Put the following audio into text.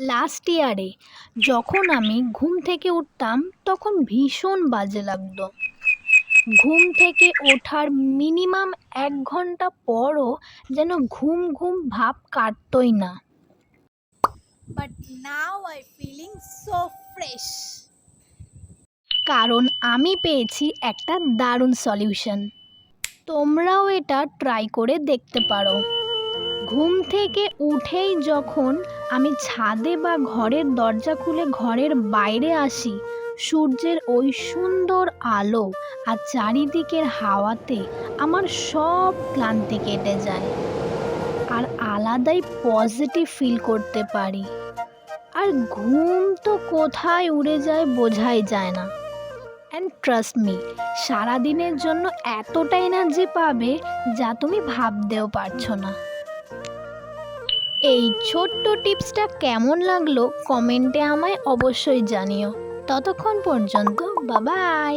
Last ইয়ারে যখন আমি ঘুম থেকে উঠতাম তখন ভীষণ বাজে লাগতো। ঘুম থেকে ওঠার মিনিমাম 1 ঘন্টা পরও যেন ঘুম ঘুম ভাব কাটতই না। But now I'm feeling so fresh. কারণ আমি পেয়েছি একটা দারুণ সলিউশন। তোমরাও এটা ট্রাই করে দেখতে পারো। ঘুম থেকে উঠেই যখন আমি ছাদে বা ঘরের দরজা খুলে ঘরের বাইরে আসি, সূর্যের ওই সুন্দর আলো আর চারিদিকের হাওয়াতে আমার সব ক্লান্তি কেটে যায় আর আলাদাই পজিটিভ ফিল করতে পারি। আর ঘুম তো কোথায় উড়ে যায় বোঝাই যায় না। অ্যান্ড ট্রাস্ট মি, সারাদিনের জন্য এতটা এনার্জি পাবে যা তুমি ভাবতেও পারছো না। এই ছোট্ট টিপসটা কেমন লাগলো কমেন্টে আমায় অবশ্যই জানিও। ততক্ষণ পর্যন্ত বাই বাই।